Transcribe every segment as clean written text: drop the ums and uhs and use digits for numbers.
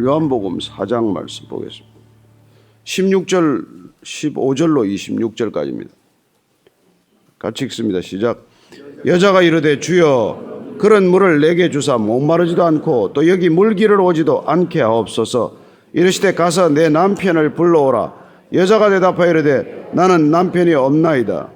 요한복음 4장 말씀 보겠습니다. 16절, 15절로 26절까지입니다. 같이 읽습니다. 시작. 여자가 이르되 주여 그런 물을 내게 주사 목마르지도 않고 또 여기 물기를 오지도 않게 하옵소서. 이르시되 가서 내 남편을 불러오라. 여자가 대답하여 이르되 나는 남편이 없나이다.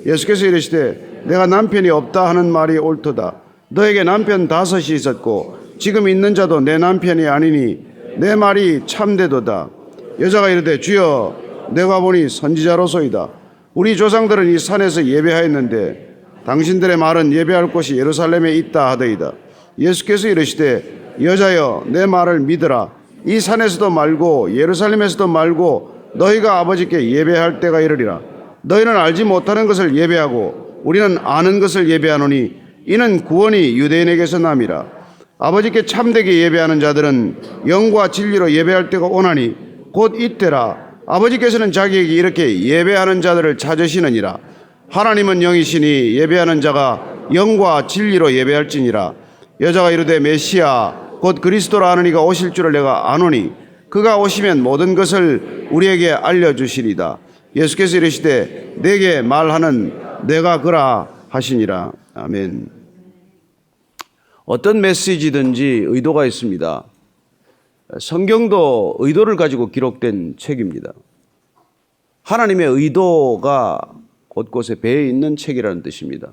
예수께서 이르시되 내가 남편이 없다 하는 말이 옳도다. 너에게 남편 5이 있었고 지금 있는 자도 내 남편이 아니니 내 말이 참되도다. 여자가 이르되 주여 내가 보니 선지자로소이다. 우리 조상들은 이 산에서 예배하였는데 당신들의 말은 예배할 곳이 예루살렘에 있다 하더이다. 예수께서 이르시되 여자여 내 말을 믿으라. 이 산에서도 말고 예루살렘에서도 말고 너희가 아버지께 예배할 때가 이르리라. 너희는 알지 못하는 것을 예배하고 우리는 아는 것을 예배하노니 이는 구원이 유대인에게서 남이라. 아버지께 참되게 예배하는 자들은 영과 진리로 예배할 때가 오나니 곧 이때라. 아버지께서는 자기에게 이렇게 예배하는 자들을 찾으시느니라. 하나님은 영이시니 예배하는 자가 영과 진리로 예배할지니라. 여자가 이르되 메시아 곧 그리스도라 하는 이가 오실 줄을 내가 아노니 그가 오시면 모든 것을 우리에게 알려주시리다. 예수께서 이르시되 내게 말하는 내가 그라 하시니라. 아멘. 어떤 메시지든지 의도가 있습니다. 성경도 의도를 가지고 기록된 책입니다. 하나님의 의도가 곳곳에 배어 있는 책이라는 뜻입니다.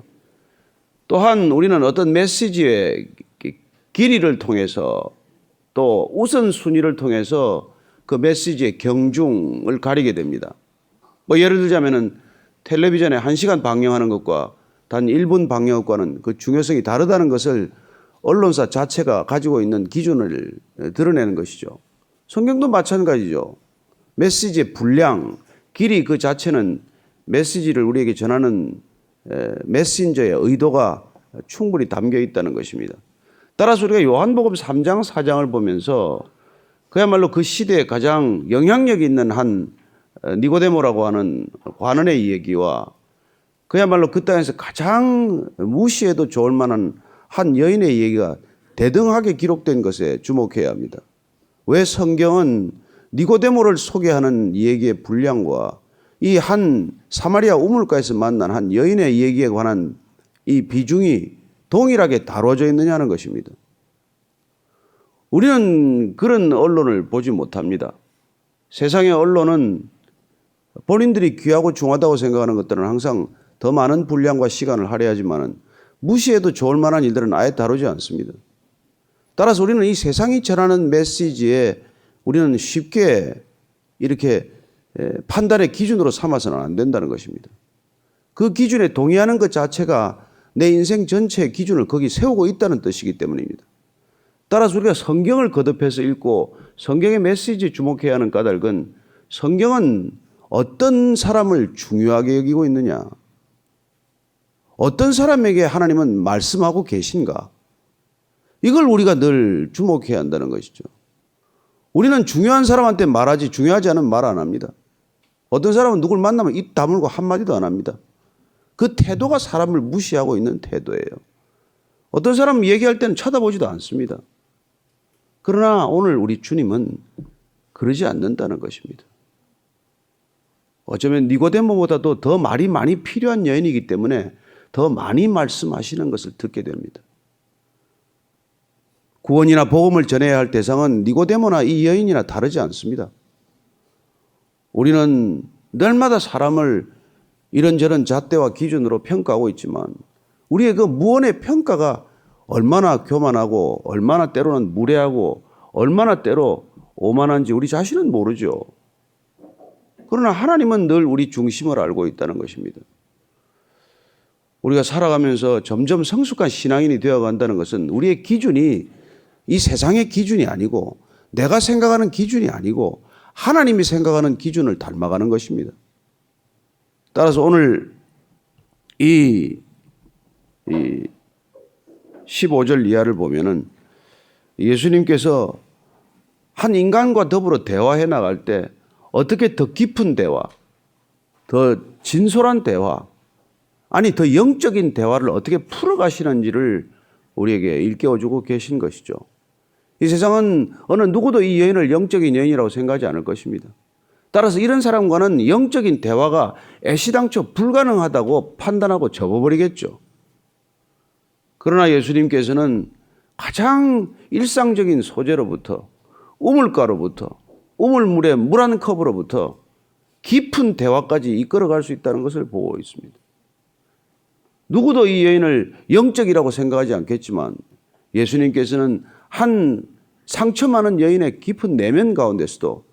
또한 우리는 어떤 메시지의 길이를 통해서 또 우선순위를 통해서 그 메시지의 경중을 가리게 됩니다. 예를 들자면은 텔레비전에 1시간 방영하는 것과 단 1분 방영하는 것과는 그 중요성이 다르다는 것을 언론사 자체가 가지고 있는 기준을 드러내는 것이죠. 성경도 마찬가지죠. 메시지의 분량, 길이 그 자체는 메시지를 우리에게 전하는 메신저의 의도가 충분히 담겨 있다는 것입니다. 따라서 우리가 요한복음 3장, 4장을 보면서 그야말로 그 시대에 가장 영향력 있는 한 니고데모라고 하는 관원의 이야기와 그야말로 그 땅에서 가장 무시해도 좋을 만한 한 여인의 얘기가 대등하게 기록된 것에 주목해야 합니다. 왜 성경은 니고데모를 소개하는 얘기의 분량과 이 한 사마리아 우물가에서 만난 한 여인의 얘기에 관한 이 비중이 동일하게 다뤄져 있느냐는 것입니다. 우리는 그런 언론을 보지 못합니다. 세상의 언론은 본인들이 귀하고 중하다고 생각하는 것들은 항상 더 많은 분량과 시간을 할애하지만은 무시해도 좋을 만한 일들은 아예 다루지 않습니다. 따라서 우리는 이 세상이 전하는 메시지에 우리는 쉽게 이렇게 판단의 기준으로 삼아서는 안 된다는 것입니다. 그 기준에 동의하는 것 자체가 내 인생 전체의 기준을 거기 세우고 있다는 뜻이기 때문입니다. 따라서 우리가 성경을 거듭해서 읽고 성경의 메시지에 주목해야 하는 까닭은 성경은 어떤 사람을 중요하게 여기고 있느냐, 어떤 사람에게 하나님은 말씀하고 계신가, 이걸 우리가 늘 주목해야 한다는 것이죠. 우리는 중요한 사람한테 말하지 중요하지 않으면 말 안 합니다. 어떤 사람은 누굴 만나면 입 다물고 한마디도 안 합니다. 그 태도가 사람을 무시하고 있는 태도예요. 어떤 사람은 얘기할 때는 쳐다보지도 않습니다. 그러나 오늘 우리 주님은 그러지 않는다는 것입니다. 어쩌면 니고데모보다도 더 말이 많이 필요한 여인이기 때문에 더 많이 말씀하시는 것을 듣게 됩니다. 구원이나 복음을 전해야 할 대상은 니고데모나 이 여인이나 다르지 않습니다. 우리는 날마다 사람을 이런저런 잣대와 기준으로 평가하고 있지만 우리의 그 무언의 평가가 얼마나 교만하고 얼마나 때로는 무례하고 얼마나 때로 오만한지 우리 자신은 모르죠. 그러나 하나님은 늘 우리 중심을 알고 있다는 것입니다. 우리가 살아가면서 점점 성숙한 신앙인이 되어간다는 것은 우리의 기준이 이 세상의 기준이 아니고 내가 생각하는 기준이 아니고 하나님이 생각하는 기준을 닮아가는 것입니다. 따라서 오늘 이 15절 이하를 보면은 예수님께서 한 인간과 더불어 대화해 나갈 때 어떻게 더 깊은 대화, 더 진솔한 대화, 아니 더 영적인 대화를 어떻게 풀어가시는지를 우리에게 일깨워주고 계신 것이죠. 이 세상은 어느 누구도 이 여인을 영적인 여인이라고 생각하지 않을 것입니다. 따라서 이런 사람과는 영적인 대화가 애시당초 불가능하다고 판단하고 접어버리겠죠. 그러나 예수님께서는 가장 일상적인 소재로부터, 우물가로부터, 우물물의 물 한 컵으로부터 깊은 대화까지 이끌어갈 수 있다는 것을 보고 있습니다. 누구도 이 여인을 영적이라고 생각하지 않겠지만 예수님께서는 한 상처 많은 여인의 깊은 내면 가운데서도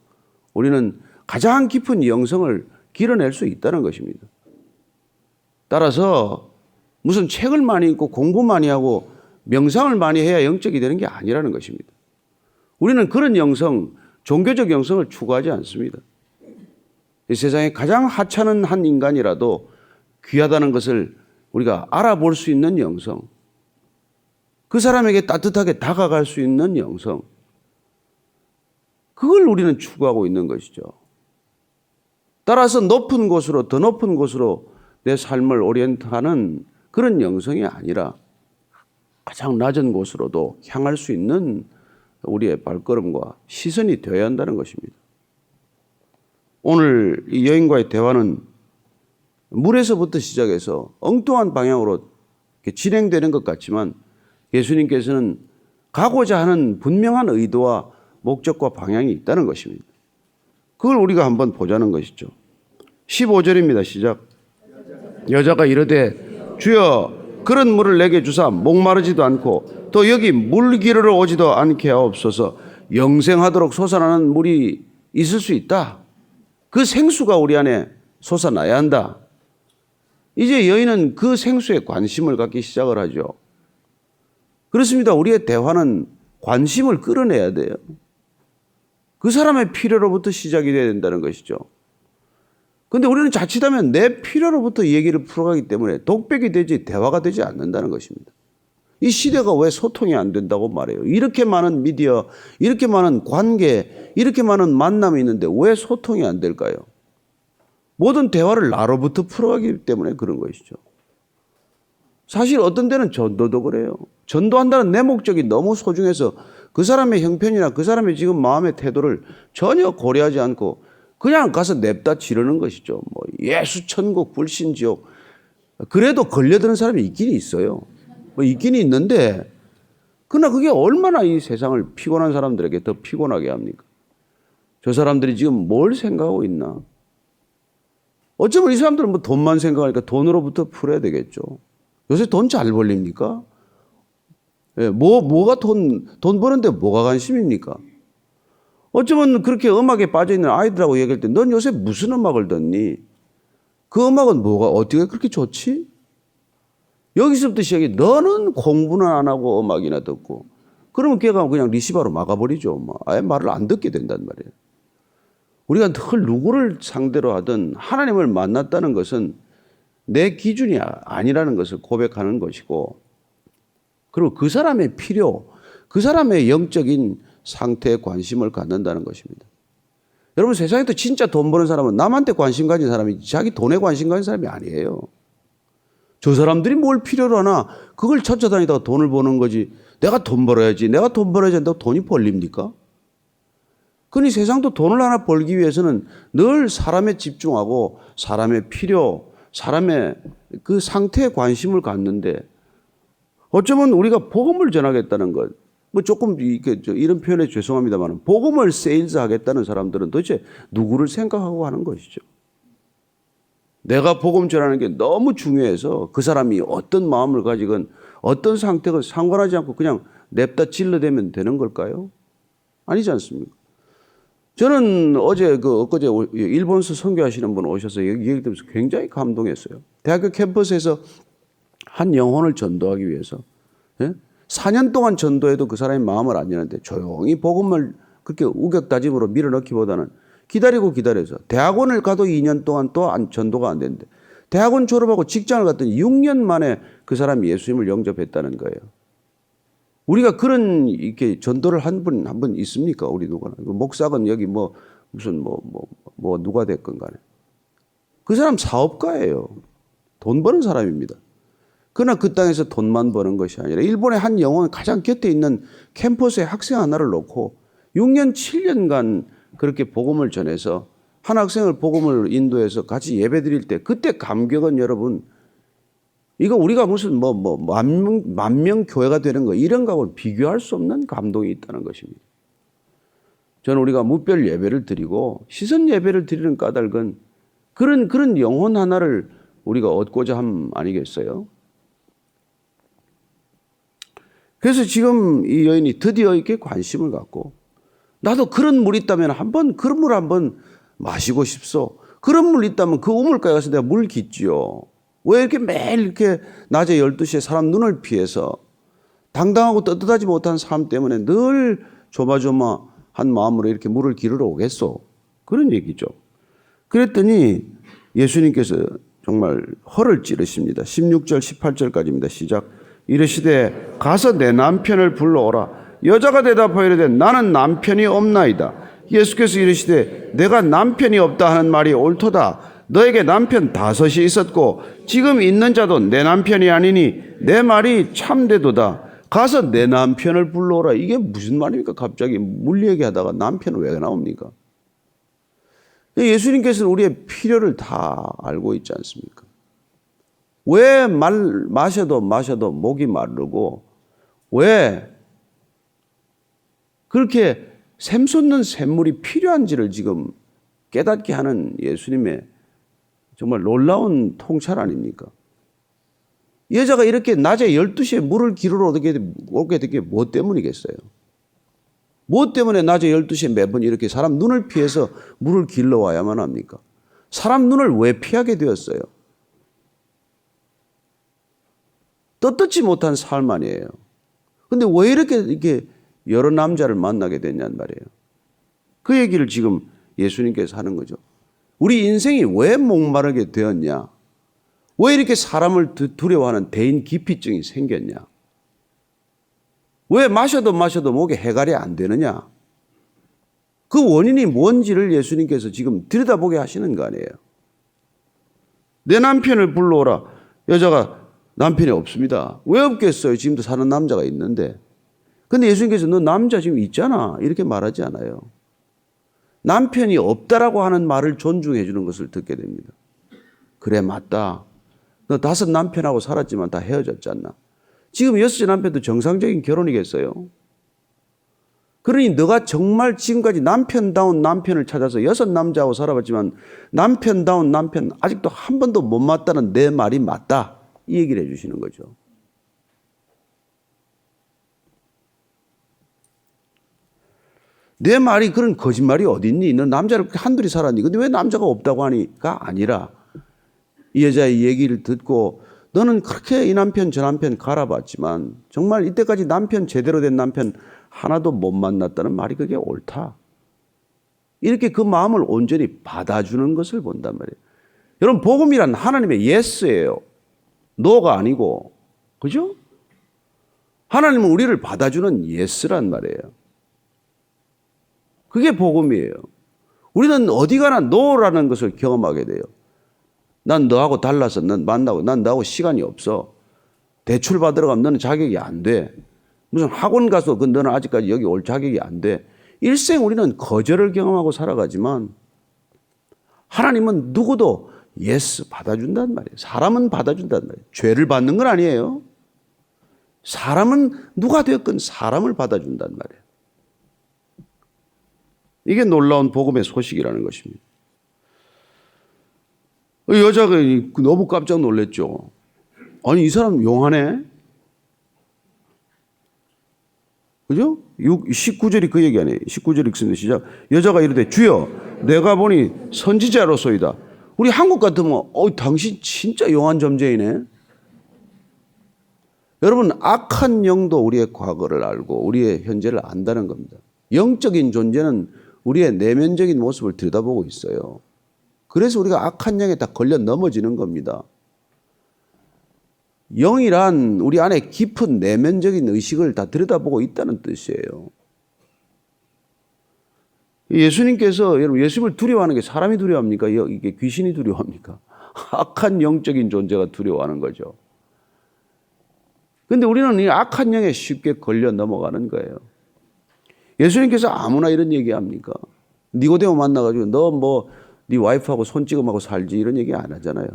우리는 가장 깊은 영성을 길어낼 수 있다는 것입니다. 따라서 무슨 책을 많이 읽고 공부 많이 하고 명상을 많이 해야 영적이 되는 게 아니라는 것입니다. 우리는 그런 영성, 종교적 영성을 추구하지 않습니다. 이 세상에 가장 하찮은 한 인간이라도 귀하다는 것을 우리가 알아볼 수 있는 영성, 그 사람에게 따뜻하게 다가갈 수 있는 영성, 그걸 우리는 추구하고 있는 것이죠. 따라서 높은 곳으로, 더 높은 곳으로 내 삶을 오리엔트하는 그런 영성이 아니라 가장 낮은 곳으로도 향할 수 있는 우리의 발걸음과 시선이 되어야 한다는 것입니다. 오늘 이 여인과의 대화는 물에서부터 시작해서 엉뚱한 방향으로 진행되는 것 같지만 예수님께서는 가고자 하는 분명한 의도와 목적과 방향이 있다는 것입니다. 그걸 우리가 한번 보자는 것이죠. 15절입니다. 시작. 여자가 이르되 주여 그런 물을 내게 주사 목마르지도 않고 또 여기 물 기르러 오지도 않게 하옵소서. 영생하도록 솟아나는 물이 있을 수 있다. 그 생수가 우리 안에 솟아나야 한다. 이제 여인은 그 생수에 관심을 갖기 시작을 하죠. 그렇습니다. 우리의 대화는 관심을 끌어내야 돼요. 그 사람의 필요로부터 시작이 돼야 된다는 것이죠. 그런데 우리는 자칫하면 내 필요로부터 얘기를 풀어가기 때문에 독백이 되지 대화가 되지 않는다는 것입니다. 이 시대가 왜 소통이 안 된다고 말해요. 이렇게 많은 미디어, 이렇게 많은 관계, 이렇게 많은 만남이 있는데 왜 소통이 안 될까요? 모든 대화를 나로부터 풀어가기 때문에 그런 것이죠. 사실 어떤 때는 전도도 그래요. 전도한다는 내 목적이 너무 소중해서 그 사람의 형편이나 그 사람의 지금 마음의 태도를 전혀 고려하지 않고 그냥 가서 냅다 지르는 것이죠. 뭐 예수 천국 불신 지옥. 그래도 걸려드는 사람이 있긴 있어요. 뭐 있긴 있는데 그러나 그게 얼마나 이 세상을 피곤한 사람들에게 더 피곤하게 합니까? 저 사람들이 지금 뭘 생각하고 있나? 어쩌면 이 사람들은 뭐 돈만 생각하니까 돈으로부터 풀어야 되겠죠. 요새 돈 잘 벌립니까? 예, 뭐가 돈 버는데 뭐가 관심입니까? 어쩌면 그렇게 음악에 빠져있는 아이들하고 얘기할 때 넌 요새 무슨 음악을 듣니? 그 음악은 뭐가 어떻게 그렇게 좋지? 여기서부터 시작해 너는 공부는 안 하고 음악이나 듣고 그러면 걔가 그냥 리시바로 막아버리죠. 뭐. 아예 말을 안 듣게 된단 말이에요. 우리가 늘 누구를 상대로 하든 하나님을 만났다는 것은 내 기준이 아니라는 것을 고백하는 것이고 그리고 그 사람의 필요, 그 사람의 영적인 상태에 관심을 갖는다는 것입니다. 여러분 세상에서 진짜 돈 버는 사람은 남한테 관심 가진 사람이지 자기 돈에 관심 가진 사람이 아니에요. 저 사람들이 뭘 필요로 하나 그걸 찾아다니다가 돈을 버는 거지 내가 돈 벌어야지 내가 돈 벌어야지 한다고 돈이 벌립니까? 그러니 세상도 돈을 하나 벌기 위해서는 늘 사람에 집중하고 사람의 필요, 사람의 그 상태에 관심을 갖는데 어쩌면 우리가 복음을 전하겠다는 것, 뭐 조금 이런 표현에 죄송합니다만 복음을 세일즈 하겠다는 사람들은 도대체 누구를 생각하고 하는 것이죠. 내가 복음 전하는 게 너무 중요해서 그 사람이 어떤 마음을 가지건 어떤 상태가 상관하지 않고 그냥 냅다 질러대면 되는 걸까요? 아니지 않습니까? 저는 엊그제 일본서 선교하시는 분 오셔서 얘기 들으면서 굉장히 감동했어요. 대학교 캠퍼스에서 한 영혼을 전도하기 위해서 4년 동안 전도해도 그 사람의 마음을 안 여는데 조용히 복음을 그렇게 우격다짐으로 밀어넣기보다는 기다려서 대학원을 가도 2년 동안 또 전도가 안 되는데 대학원 졸업하고 직장을 갔더니 6년 만에 그 사람이 예수님을 영접했다는 거예요. 우리가 그런 이렇게 전도를 한 분 있습니까? 우리 누구나. 목사건 여기 무슨 누가 됐건 간에. 그 사람 사업가예요. 돈 버는 사람입니다. 그러나 그 땅에서 돈만 버는 것이 아니라 일본의 한 영혼 가장 곁에 있는 캠퍼스에 학생 하나를 놓고 6년, 7년간 그렇게 복음을 전해서 한 학생을 복음을 인도해서 같이 예배 드릴 때 그때 감격은 여러분 이거 우리가 무슨 만명 교회가 되는 거 이런 거하고는 비교할 수 없는 감동이 있다는 것입니다. 저는 우리가 무별 예배를 드리고 시선 예배를 드리는 까닭은 그런 영혼 하나를 우리가 얻고자 함 아니겠어요? 그래서 지금 이 여인이 드디어 이렇게 관심을 갖고 나도 그런 물 있다면 그런 물 한번 마시고 싶소. 그런 물 있다면 그 우물가에 가서 내가 물 깃지요. 왜 이렇게 매일 이렇게 낮에 12시에 사람 눈을 피해서 당당하고 떳떳하지 못한 사람 때문에 늘 조마조마한 마음으로 이렇게 물을 기르러 오겠소. 그런 얘기죠. 그랬더니 예수님께서 정말 허를 찌르십니다. 16절 18절까지입니다. 시작. 이르시되 가서 내 남편을 불러오라. 여자가 대답하여 이르되 나는 남편이 없나이다. 예수께서 이르시되 내가 남편이 없다 하는 말이 옳도다. 너에게 남편 5이 있었고 지금 있는 자도 내 남편이 아니니 내 말이 참되도다. 가서 내 남편을 불러오라. 이게 무슨 말입니까? 갑자기 물 얘기하다가 남편은 왜 나옵니까? 예수님께서는 우리의 필요를 다 알고 있지 않습니까? 왜 마셔도 목이 마르고 왜 그렇게 샘솟는 샘물이 필요한지를 지금 깨닫게 하는 예수님의 정말 놀라운 통찰 아닙니까? 여자가 이렇게 낮에 12시에 물을 기르러 오게 된 게 뭐 때문이겠어요? 뭐 때문에 낮에 12시에 매번 이렇게 사람 눈을 피해서 물을 길러 와야만 합니까? 사람 눈을 왜 피하게 되었어요? 떳떳지 못한 삶 아니에요. 근데 왜 이렇게 여러 남자를 만나게 됐냔 말이에요. 그 얘기를 지금 예수님께서 하는 거죠. 우리 인생이 왜 목마르게 되었냐? 왜 이렇게 사람을 두려워하는 대인 기피증이 생겼냐? 왜 마셔도 목에 해갈이 안 되느냐? 그 원인이 뭔지를 예수님께서 지금 들여다보게 하시는 거 아니에요. 내 남편을 불러오라. 여자가 남편이 없습니다. 왜 없겠어요? 지금도 사는 남자가 있는데. 근데 예수님께서 너 남자 지금 있잖아. 이렇게 말하지 않아요. 남편이 없다라고 하는 말을 존중해 주는 것을 듣게 됩니다. 그래 맞다. 너 5 남편하고 살았지만 다 헤어졌지 않나. 지금 6째 남편도 정상적인 결혼이겠어요? 그러니 너가 정말 지금까지 남편다운 남편을 찾아서 6 남자하고 살아봤지만 남편다운 남편 아직도 한 번도 못 맞다는 내 말이 맞다. 이 얘기를 해 주시는 거죠. 내 말이 그런 거짓말이 어디 있니? 너 남자를 한둘이 살았니? 근데 왜 남자가 없다고 하니까 아니라 이 여자의 얘기를 듣고 너는 그렇게 이 남편 저 남편 갈아봤지만 정말 이때까지 남편 제대로 된 남편 하나도 못 만났다는 말이 그게 옳다. 이렇게 그 마음을 온전히 받아주는 것을 본단 말이에요. 여러분 복음이란 하나님의 예스예요. 노가 아니고 그죠? 하나님은 우리를 받아주는 예스란 말이에요. 그게 복음이에요. 우리는 어디 가나 노라는 것을 경험하게 돼요. 난 너하고 달라서 난 너하고 시간이 없어. 대출 받으러 가면 너는 자격이 안 돼. 무슨 학원 가서 너는 아직까지 여기 올 자격이 안 돼. 일생 우리는 거절을 경험하고 살아가지만 하나님은 누구도 예스 받아준단 말이에요. 사람은 받아준단 말이에요. 죄를 받는 건 아니에요. 사람은 누가 되었건 사람을 받아준단 말이에요. 이게 놀라운 복음의 소식이라는 것입니다. 여자가 너무 깜짝 놀랐죠. 아니 이 사람 용하네. 그죠? 19절이 그 얘기 아니에요. 19절 읽습니다. 시작. 여자가 이르되 주여 내가 보니 선지자로소이다. 우리 한국 같으면 당신 진짜 용한 점쟁이네. 여러분 악한 영도 우리의 과거를 알고 우리의 현재를 안다는 겁니다. 영적인 존재는 우리의 내면적인 모습을 들여다보고 있어요. 그래서 우리가 악한 영에 다 걸려 넘어지는 겁니다. 영이란 우리 안에 깊은 내면적인 의식을 다 들여다보고 있다는 뜻이에요. 예수님께서 여러분 예수님을 두려워하는 게 사람이 두려워합니까? 이게 귀신이 두려워합니까? 악한 영적인 존재가 두려워하는 거죠. 그런데 우리는 이 악한 영에 쉽게 걸려 넘어가는 거예요. 예수님께서 아무나 이런 얘기합니까? 니고데모 만나가지고 너 뭐 네 와이프하고 손찌검하고 살지 이런 얘기 안 하잖아요.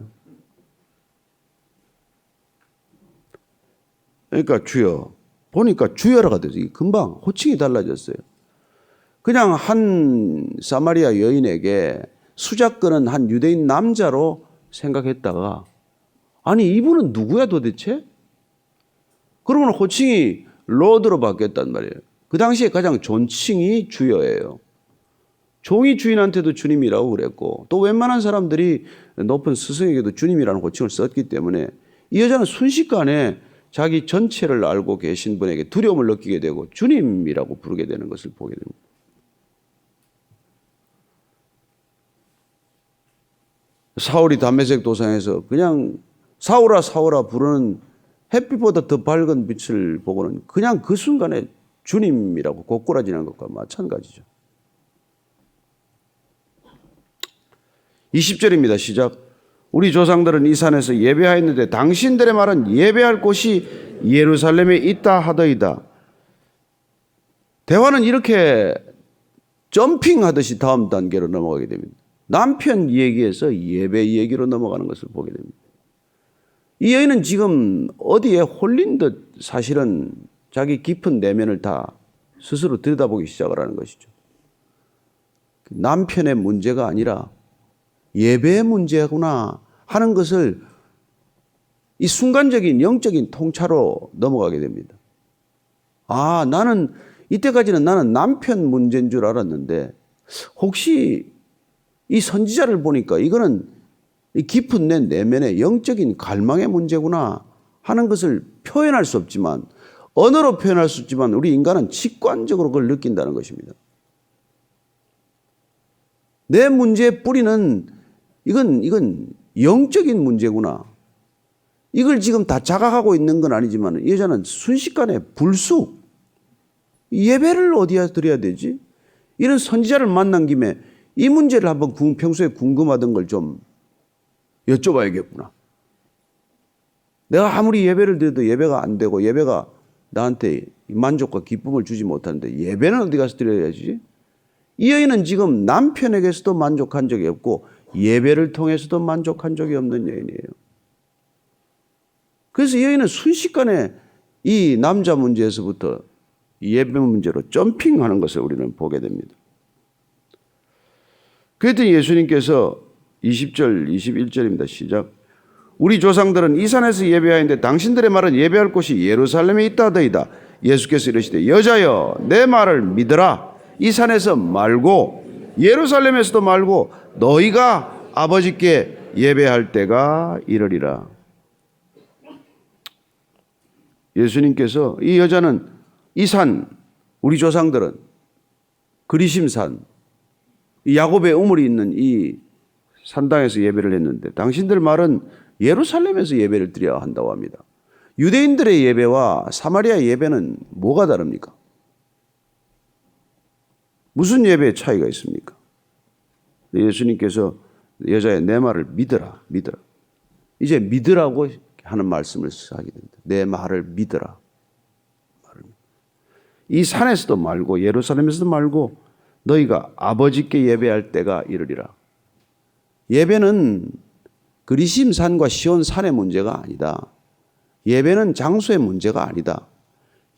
그러니까 주여 보니까 주여라가 돼서 금방 호칭이 달라졌어요. 그냥 한 사마리아 여인에게 수작 끊은 한 유대인 남자로 생각했다가 아니 이분은 누구야 도대체? 그러면 호칭이 로드로 바뀌었단 말이에요. 그 당시에 가장 존칭이 주여예요. 종이 주인한테도 주님이라고 그랬고 또 웬만한 사람들이 높은 스승에게도 주님이라는 호칭을 썼기 때문에 이 여자는 순식간에 자기 전체를 알고 계신 분에게 두려움을 느끼게 되고 주님이라고 부르게 되는 것을 보게 됩니다. 사울이 담메색 도상에서 그냥 사울아 사울아 부르는 햇빛보다 더 밝은 빛을 보고는 그냥 그 순간에 주님이라고 고꾸라지는 것과 마찬가지죠. 20절입니다. 시작. 우리 조상들은 이 산에서 예배하였는데 당신들의 말은 예배할 곳이 예루살렘에 있다 하더이다. 대화는 이렇게 점핑하듯이 다음 단계로 넘어가게 됩니다. 남편 얘기에서 예배 얘기로 넘어가는 것을 보게 됩니다. 이 여인은 지금 어디에 홀린 듯 사실은 자기 깊은 내면을 다 스스로 들여다보기 시작을 하는 것이죠. 남편의 문제가 아니라 예배의 문제구나 하는 것을 이 순간적인 영적인 통찰로 넘어가게 됩니다. 아, 나는 이때까지는 나는 남편 문제인 줄 알았는데 혹시 이 선지자를 보니까 이거는 이 깊은 내 내면의 영적인 갈망의 문제구나 하는 것을 표현할 수 없지만 언어로 표현할 수 없지만 우리 인간은 직관적으로 그걸 느낀다는 것입니다. 내 문제의 뿌리는 이건 영적인 문제구나. 이걸 지금 다 자각하고 있는 건 아니지만 이 여자는 순식간에 불쑥 예배를 어디에 드려야 되지? 이런 선지자를 만난 김에 이 문제를 한번 평소에 궁금하던 걸 좀 여쭤봐야겠구나. 내가 아무리 예배를 드려도 예배가 안 되고 예배가 나한테 만족과 기쁨을 주지 못하는데 예배는 어디 가서 드려야지? 이 여인은 지금 남편에게서도 만족한 적이 없고 예배를 통해서도 만족한 적이 없는 여인이에요. 그래서 이 여인은 순식간에 이 남자 문제에서부터 예배 문제로 점핑하는 것을 우리는 보게 됩니다. 그랬더니 예수님께서 20절, 21절입니다. 시작. 우리 조상들은 이 산에서 예배하였는데 당신들의 말은 예배할 곳이 예루살렘에 있다 하더이다. 예수께서 이르시되 여자여 내 말을 믿으라. 이 산에서 말고 예루살렘에서도 말고 너희가 아버지께 예배할 때가 이르리라. 예수님께서 이 여자는 이 산, 우리 조상들은 그리심산, 야곱의 우물이 있는 이 산당에서 예배를 했는데 당신들 말은 예루살렘에서 예배를 드려야 한다고 합니다. 유대인들의 예배와 사마리아 예배는 뭐가 다릅니까? 무슨 예배의 차이가 있습니까? 예수님께서 여자의 내 말을 믿어라, 믿어라. 이제 믿으라고 하는 말씀을 하게 됩니다. 내 말을 믿어라. 이 산에서도 말고 예루살렘에서도 말고 너희가 아버지께 예배할 때가 이르리라. 예배는 그리심 산과 시온 산의 문제가 아니다. 예배는 장소의 문제가 아니다.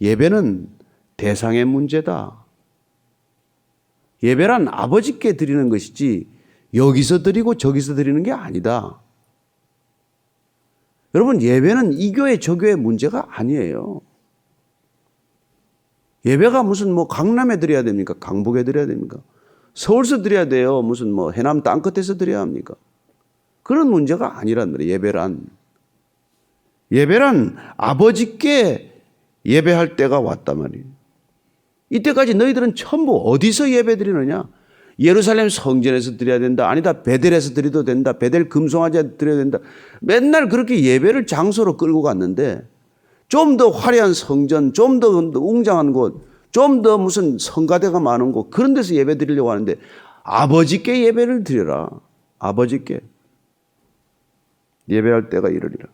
예배는 대상의 문제다. 예배란 아버지께 드리는 것이지 여기서 드리고 저기서 드리는 게 아니다. 여러분, 예배는 이 교회 저 교회 문제가 아니에요. 예배가 무슨 뭐 강남에 드려야 됩니까? 강북에 드려야 됩니까? 서울서 드려야 돼요? 무슨 뭐 해남 땅끝에서 드려야 합니까? 그런 문제가 아니란 말이에요. 예배란 아버지께 예배할 때가 왔단 말이에요. 이때까지 너희들은 전부 어디서 예배 드리느냐? 예루살렘 성전에서 드려야 된다. 아니다. 베델에서 드려도 된다. 베델 금송아지에 드려야 된다. 맨날 그렇게 예배를 장소로 끌고 갔는데 좀 더 화려한 성전, 좀 더 웅장한 곳, 좀 더 무슨 성가대가 많은 곳 그런 데서 예배 드리려고 하는데 아버지께 예배를 드려라. 아버지께 예배할 때가 이르리라.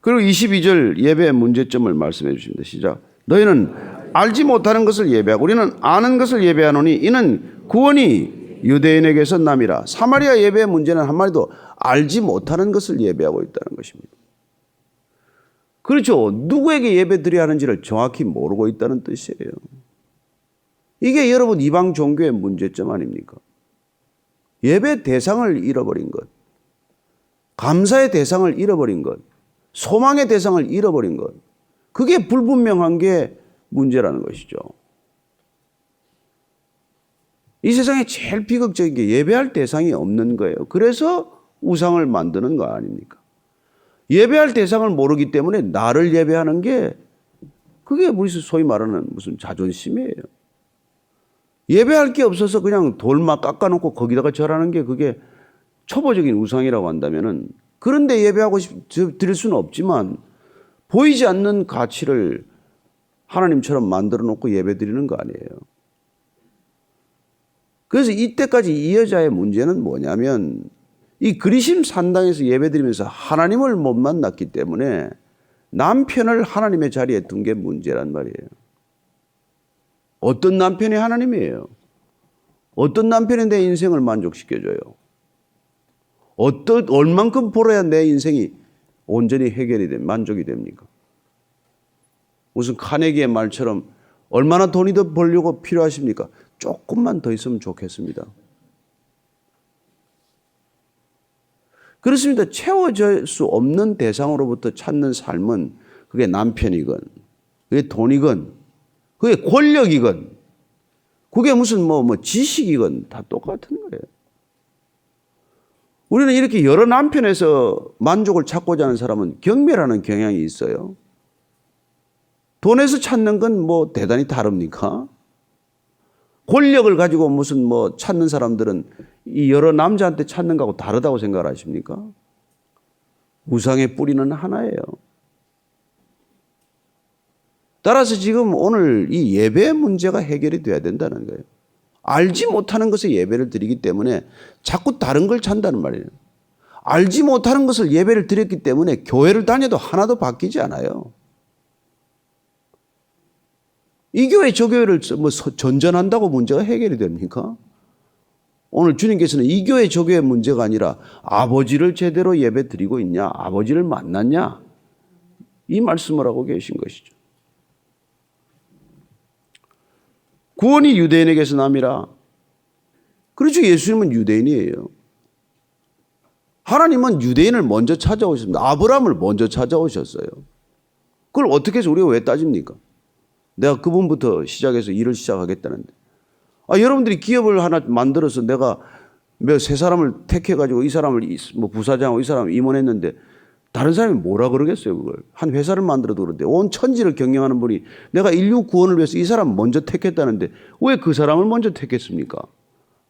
그리고 22절 예배의 문제점을 말씀해 주십니다. 시작. 너희는 알지 못하는 것을 예배하고 우리는 아는 것을 예배하노니 이는 구원이 유대인에게서 남이라. 사마리아 예배의 문제는 한마디도 알지 못하는 것을 예배하고 있다는 것입니다. 그렇죠. 누구에게 예배 드려야 하는지를 정확히 모르고 있다는 뜻이에요. 이게 여러분 이방 종교의 문제점 아닙니까? 예배 대상을 잃어버린 것, 감사의 대상을 잃어버린 것, 소망의 대상을 잃어버린 것, 그게 불분명한 게 문제라는 것이죠. 이 세상에 제일 비극적인 게 예배할 대상이 없는 거예요. 그래서 우상을 만드는 거 아닙니까? 예배할 대상을 모르기 때문에 나를 예배하는 게 그게 우리 소위 말하는 무슨 자존심이에요. 예배할 게 없어서 그냥 돌만 깎아놓고 거기다가 절하는 게 그게 초보적인 우상이라고 한다면은 그런데 예배하고 드릴 수는 없지만 보이지 않는 가치를 하나님처럼 만들어 놓고 예배 드리는 거 아니에요. 그래서 이때까지 이 여자의 문제는 뭐냐면 이 그리심 산당에서 예배 드리면서 하나님을 못 만났기 때문에 남편을 하나님의 자리에 둔 게 문제란 말이에요. 어떤 남편이 하나님이에요? 어떤 남편이 내 인생을 만족시켜줘요? 얼만큼 벌어야 내 인생이 온전히 해결이 만족이 됩니까? 무슨 카네기의 말처럼 얼마나 돈이 더 벌려고 필요하십니까? 조금만 더 있으면 좋겠습니다. 그렇습니다. 채워질 수 없는 대상으로부터 찾는 삶은 그게 남편이건, 그게 돈이건, 그게 권력이건, 그게 무슨 지식이건 다 똑같은 거예요. 우리는 이렇게 여러 남편에서 만족을 찾고자 하는 사람은 경멸하는 경향이 있어요. 돈에서 찾는 건 대단히 다릅니까? 권력을 가지고 무슨 찾는 사람들은 이 여러 남자한테 찾는 거하고 다르다고 생각을 하십니까? 우상의 뿌리는 하나예요. 따라서 지금 오늘 이 예배의 문제가 해결이 돼야 된다는 거예요. 알지 못하는 것에 예배를 드리기 때문에 자꾸 다른 걸 찾는다는 말이에요. 알지 못하는 것을 예배를 드렸기 때문에 교회를 다녀도 하나도 바뀌지 않아요. 이 교회 저 교회를 전전한다고 문제가 해결이 됩니까? 오늘 주님께서는 이 교회 저 교회 문제가 아니라 아버지를 제대로 예배 드리고 있냐, 아버지를 만났냐, 이 말씀을 하고 계신 것이죠. 구원이 유대인에게서 남이라. 그렇죠. 예수님은 유대인이에요. 하나님은 유대인을 먼저 찾아오셨습니다. 아브라함을 먼저 찾아오셨어요. 그걸 어떻게 해서 우리가 왜 따집니까? 내가 그분부터 시작해서 일을 시작하겠다는데. 여러분들이 기업을 하나 만들어서 내가 세 사람을 택해가지고 이 사람을 부사장하고 이 사람을 임원했는데 다른 사람이 뭐라 그러겠어요, 그걸. 한 회사를 만들어도 그런데 온 천지를 경영하는 분이 내가 인류 구원을 위해서 이 사람 먼저 택했다는데 왜 그 사람을 먼저 택했습니까?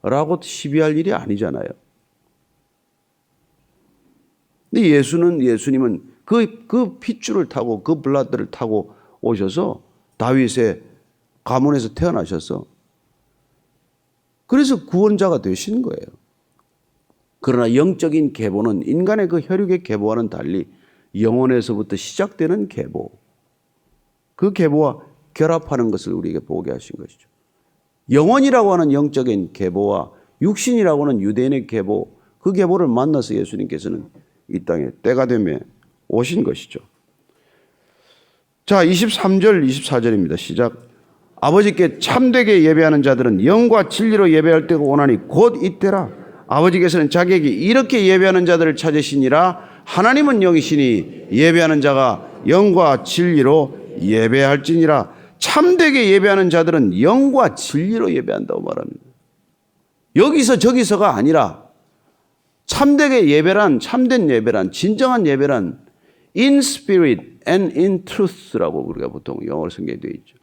라고 시비할 일이 아니잖아요. 근데 예수님은 그 핏줄을 타고 그 블라드를 타고 오셔서 다윗의 가문에서 태어나셔서 그래서 구원자가 되신 거예요. 그러나 영적인 계보는 인간의 그 혈육의 계보와는 달리 영혼에서부터 시작되는 계보, 그 계보와 결합하는 것을 우리에게 보게 하신 것이죠. 영혼이라고 하는 영적인 계보와 육신이라고 하는 유대인의 계보, 그 계보를 만나서 예수님께서는 이 땅에 때가 되며 오신 것이죠. 자, 23절 24절입니다. 시작. 아버지께 참되게 예배하는 자들은 영과 진리로 예배할 때가 오나니 곧 이때라. 아버지께서는 자기에게 이렇게 예배하는 자들을 찾으시니라. 하나님은 영이시니 예배하는 자가 영과 진리로 예배할지니라. 참되게 예배하는 자들은 영과 진리로 예배한다고 말합니다. 여기서 저기서가 아니라 참되게 예배란, 참된 예배란, 진정한 예배란 in spirit and in truth라고 우리가 보통 영어로 성경에 되어 있죠.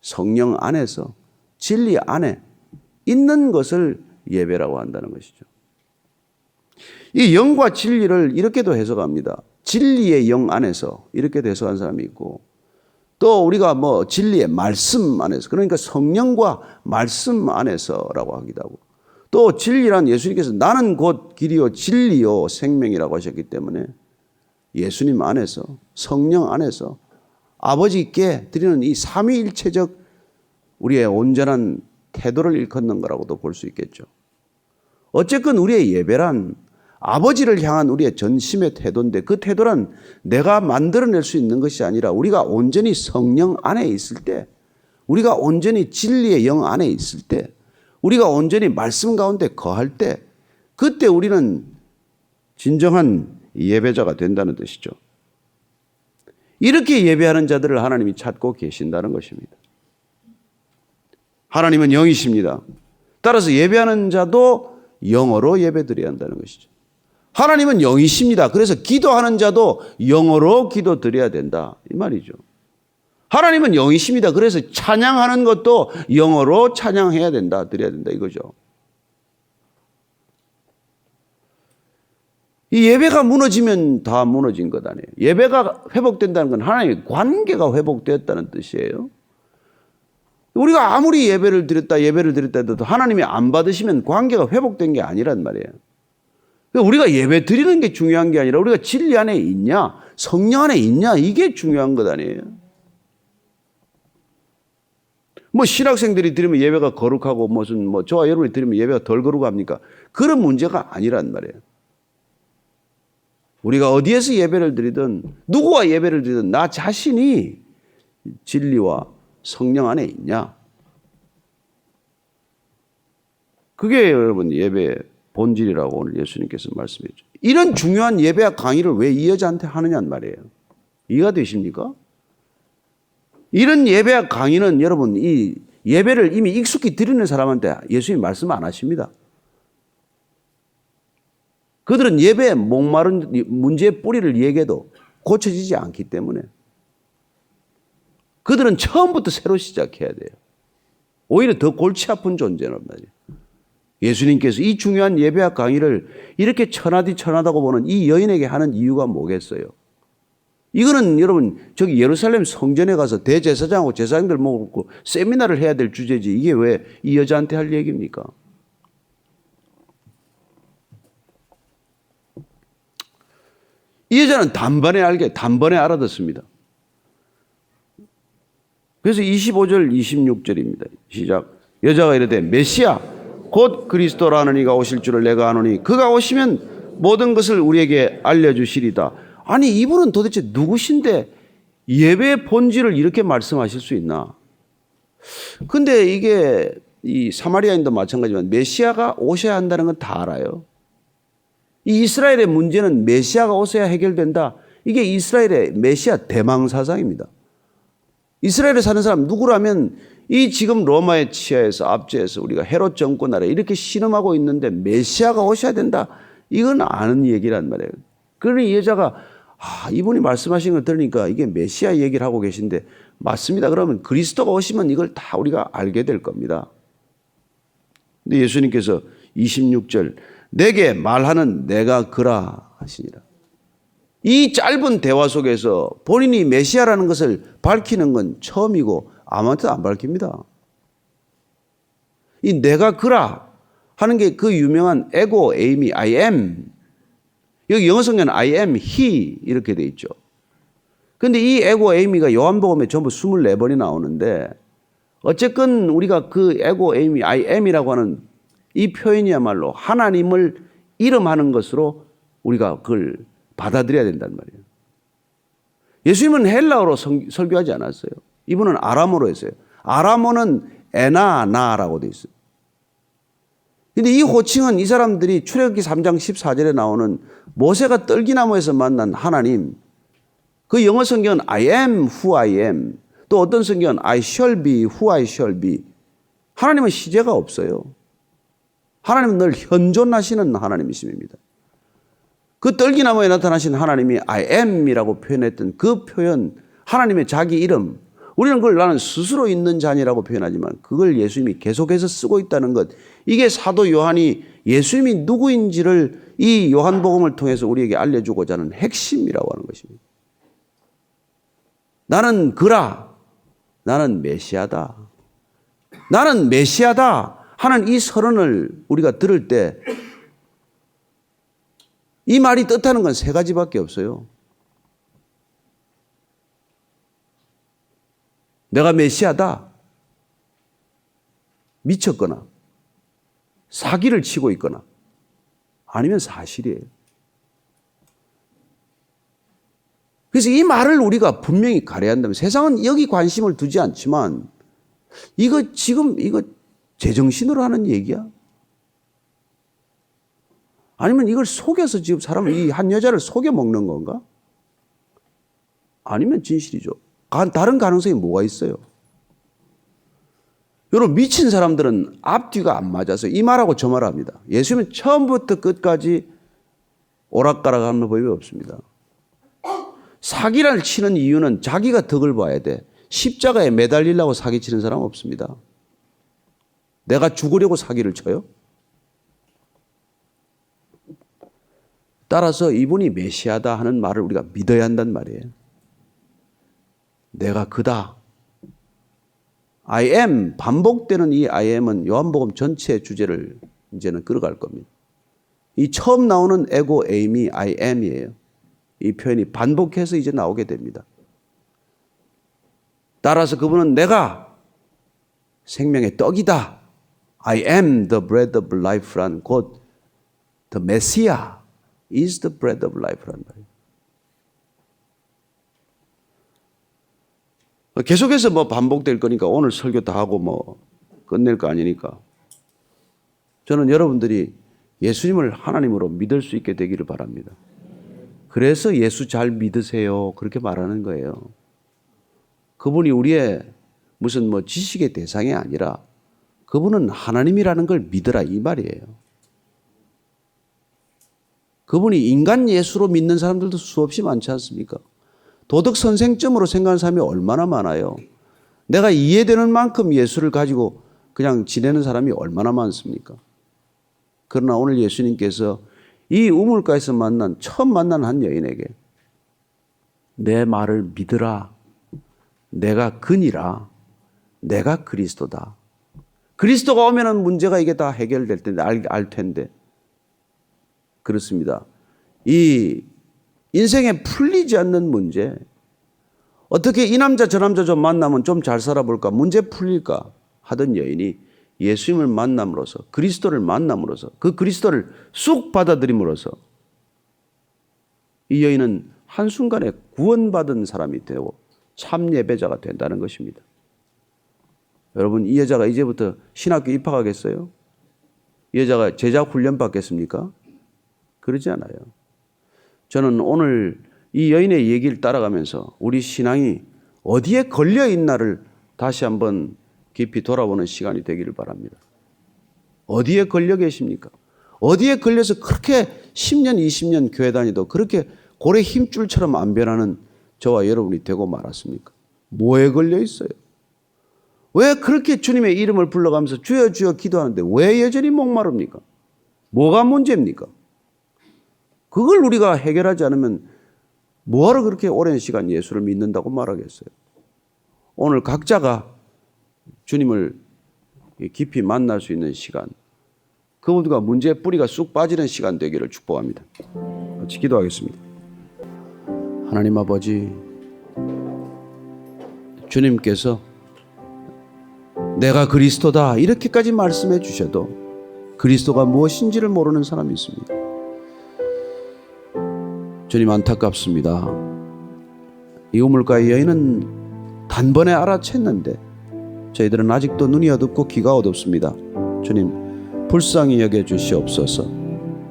성령 안에서, 진리 안에 있는 것을 예배라고 한다는 것이죠. 이 영과 진리를 이렇게도 해석합니다. 진리의 영 안에서 이렇게도 해석한 사람이 있고, 또 우리가 진리의 말씀 안에서, 그러니까 성령과 말씀 안에서라고 하기도 하고, 또 진리란 예수님께서 나는 곧 길이요 진리요 생명이라고 하셨기 때문에 예수님 안에서, 성령 안에서 아버지께 드리는 이 삼위일체적 우리의 온전한 태도를 일컫는 거라고도 볼 수 있겠죠. 어쨌건 우리의 예배란 아버지를 향한 우리의 전심의 태도인데, 그 태도란 내가 만들어낼 수 있는 것이 아니라 우리가 온전히 성령 안에 있을 때, 우리가 온전히 진리의 영 안에 있을 때, 우리가 온전히 말씀 가운데 거할 때, 그때 우리는 진정한 예배자가 된다는 뜻이죠. 이렇게 예배하는 자들을 하나님이 찾고 계신다는 것입니다. 하나님은 영이십니다. 따라서 예배하는 자도 영어로 예배드려야 한다는 것이죠. 하나님은 영이십니다. 그래서 기도하는 자도 영어로 기도드려야 된다, 이 말이죠. 하나님은 영이십니다. 그래서 찬양하는 것도 영어로 찬양해야 된다, 드려야 된다, 이거죠. 이 예배가 무너지면 다 무너진 것 아니에요. 예배가 회복된다는 건 하나님의 관계가 회복되었다는 뜻이에요. 우리가 아무리 예배를 드렸다 해도 하나님이 안 받으시면 관계가 회복된 게 아니란 말이에요. 우리가 예배 드리는 게 중요한 게 아니라 우리가 진리 안에 있냐, 성령 안에 있냐, 이게 중요한 것 아니에요. 신학생들이 드리면 예배가 거룩하고 저와 여러분이 드리면 예배가 덜 거룩합니까? 그런 문제가 아니란 말이에요. 우리가 어디에서 예배를 드리든 누구와 예배를 드리든 나 자신이 진리와 성령 안에 있냐? 그게 여러분 예배의 본질이라고 오늘 예수님께서 말씀했죠. 이런 중요한 예배와 강의를 왜 이 여자한테 하느냐는 말이에요. 이해가 되십니까? 이런 예배와 강의는 여러분 이 예배를 이미 익숙히 드리는 사람한테 예수님 말씀 안 하십니다. 그들은 예배에 목마른 문제의 뿌리를 얘기해도 고쳐지지 않기 때문에 그들은 처음부터 새로 시작해야 돼요. 오히려 더 골치 아픈 존재란 말이에요. 예수님께서 이 중요한 예배와 강의를 이렇게 천하다고 보는 이 여인에게 하는 이유가 뭐겠어요? 이거는 여러분 저기 예루살렘 성전에 가서 대제사장하고 제사장들 모으고 세미나를 해야 될 주제지, 이게 왜 이 여자한테 할 얘기입니까? 이 여자는 단번에 알아듣습니다. 그래서 25절 26절입니다. 시작. 여자가 이르되 메시아 곧 그리스도라는 이가 오실 줄을 내가 아노니 그가 오시면 모든 것을 우리에게 알려주시리다. 아니 이분은 도대체 누구신데 예배의 본질을 이렇게 말씀하실 수 있나? 근데 이게 이 사마리아인도 마찬가지지만 메시아가 오셔야 한다는 건 다 알아요. 이 이스라엘의 문제는 메시아가 오셔야 해결된다. 이게 이스라엘의 메시아 대망사상입니다. 이스라엘에 사는 사람 누구라면 이 지금 로마의 치하에서 압제해서 우리가 헤롯 정권 아래 이렇게 신음하고 있는데 메시아가 오셔야 된다. 이건 아는 얘기란 말이에요. 그러니 이 여자가 이분이 말씀하신 걸 들으니까 이게 메시아 얘기를 하고 계신데 맞습니다. 그러면 그리스도가 오시면 이걸 다 우리가 알게 될 겁니다. 근데 예수님께서 26절 내게 말하는 내가 그라 하시니라. 이 짧은 대화 속에서 본인이 메시아라는 것을 밝히는 건 처음이고 아무한테도 안 밝힙니다. 이 내가 그라 하는 게 그 유명한 에고 에이미 I am. 여기 영어 성경은 I am he 이렇게 돼 있죠. 그런데 이 에고 에이미가 요한복음에 전부 24번이 나오는데 어쨌건 우리가 그 에고 에이미 I am이라고 하는 이 표현이야말로 하나님을 이름하는 것으로 우리가 그걸 받아들여야 된단 말이에요. 예수님은 헬라어로 설교하지 않았어요. 이분은 아람어로 했어요. 아람어는 에나나라고 돼 있어요. 근데 이 호칭은 이 사람들이 출애굽기 3장 14절에 나오는 모세가 떨기나무에서 만난 하나님, 그 영어 성경은 I am who I am, 또 어떤 성경은 I shall be who I shall be. 하나님은 시제가 없어요. 하나님은 늘 현존하시는 하나님이십니다. 그 떨기나무에 나타나신 하나님이 I am이라고 표현했던 그 표현, 하나님의 자기 이름, 우리는 그걸 나는 스스로 있는 자니라고 표현하지만 그걸 예수님이 계속해서 쓰고 있다는 것, 이게 사도 요한이 예수님이 누구인지를 이 요한복음을 통해서 우리에게 알려주고자 하는 핵심이라고 하는 것입니다. 나는 그라, 나는 메시아다, 나는 메시아다 하는 이 선언을 우리가 들을 때 이 말이 뜻하는 건 세 가지밖에 없어요. 내가 메시아다, 미쳤거나 사기를 치고 있거나 아니면 사실이에요. 그래서 이 말을 우리가 분명히 가려야 한다면, 세상은 여기 관심을 두지 않지만 이거 지금 제정신으로 하는 얘기야? 아니면 이걸 속여서 지금 사람을, 이 한 여자를 속여 먹는 건가? 아니면 진실이죠. 다른 가능성이 뭐가 있어요? 여러분, 미친 사람들은 앞뒤가 안 맞아서 이 말하고 저 말을 합니다. 예수님은 처음부터 끝까지 오락가락하는 법이 없습니다. 사기를 치는 이유는 자기가 덕을 봐야 돼. 십자가에 매달리려고 사기치는 사람 없습니다. 내가 죽으려고 사기를 쳐요? 따라서 이분이 메시아다 하는 말을 우리가 믿어야 한단 말이에요. 내가 그다. I am, 반복되는 이 I am은 요한복음 전체의 주제를 이제는 끌어갈 겁니다. 이 처음 나오는 에고 에임이 I am이에요. 이 표현이 반복해서 이제 나오게 됩니다. 따라서 그분은 내가 생명의 떡이다. I am the bread of life란 곧 the Messiah is the bread of life란 말이에요. 계속해서 반복될 거니까 오늘 설교 다 하고 끝낼 거 아니니까 저는 여러분들이 예수님을 하나님으로 믿을 수 있게 되기를 바랍니다. 그래서 예수 잘 믿으세요 그렇게 말하는 거예요. 그분이 우리의 무슨 지식의 대상이 아니라 그분은 하나님이라는 걸 믿으라 이 말이에요. 그분이 인간 예수로 믿는 사람들도 수없이 많지 않습니까? 도덕 선생점으로 생각하는 사람이 얼마나 많아요. 내가 이해되는 만큼 예수를 가지고 그냥 지내는 사람이 얼마나 많습니까? 그러나 오늘 예수님께서 이 우물가에서 처음 만난 한 여인에게 내 말을 믿으라. 내가 그니라. 내가 그리스도다. 그리스도가 오면은 문제가 이게 다 해결될 텐데, 알 텐데. 그렇습니다. 이 인생에 풀리지 않는 문제, 어떻게 이 남자 저 남자 좀 만나면 좀 잘 살아볼까, 문제 풀릴까 하던 여인이 예수님을 만남으로써, 그리스도를 만남으로써, 그 그리스도를 쑥 받아들임으로써 이 여인은 한순간에 구원받은 사람이 되고 참 예배자가 된다는 것입니다. 여러분, 이 여자가 이제부터 신학교 입학하겠어요? 이 여자가 제자 훈련 받겠습니까? 그러지 않아요. 저는 오늘 이 여인의 얘기를 따라가면서 우리 신앙이 어디에 걸려 있나를 다시 한번 깊이 돌아보는 시간이 되기를 바랍니다. 어디에 걸려 계십니까? 어디에 걸려서 그렇게 10년, 20년 교회 다니도 그렇게 고래 힘줄처럼 안 변하는 저와 여러분이 되고 말았습니까? 뭐에 걸려 있어요? 왜 그렇게 주님의 이름을 불러가면서 주여 주여 기도하는데 왜 여전히 목마릅니까? 뭐가 문제입니까? 그걸 우리가 해결하지 않으면 뭐하러 그렇게 오랜 시간 예수를 믿는다고 말하겠어요? 오늘 각자가 주님을 깊이 만날 수 있는 시간, 그분과 문제의 뿌리가 쑥 빠지는 시간 되기를 축복합니다. 같이 기도하겠습니다. 하나님 아버지, 주님께서 내가 그리스도다 이렇게까지 말씀해 주셔도 그리스도가 무엇인지를 모르는 사람이 있습니다. 주님, 안타깝습니다. 이 우물가의 여인은 단번에 알아챘는데 저희들은 아직도 눈이 어둡고 귀가 어둡습니다. 주님, 불쌍히 여겨주시옵소서.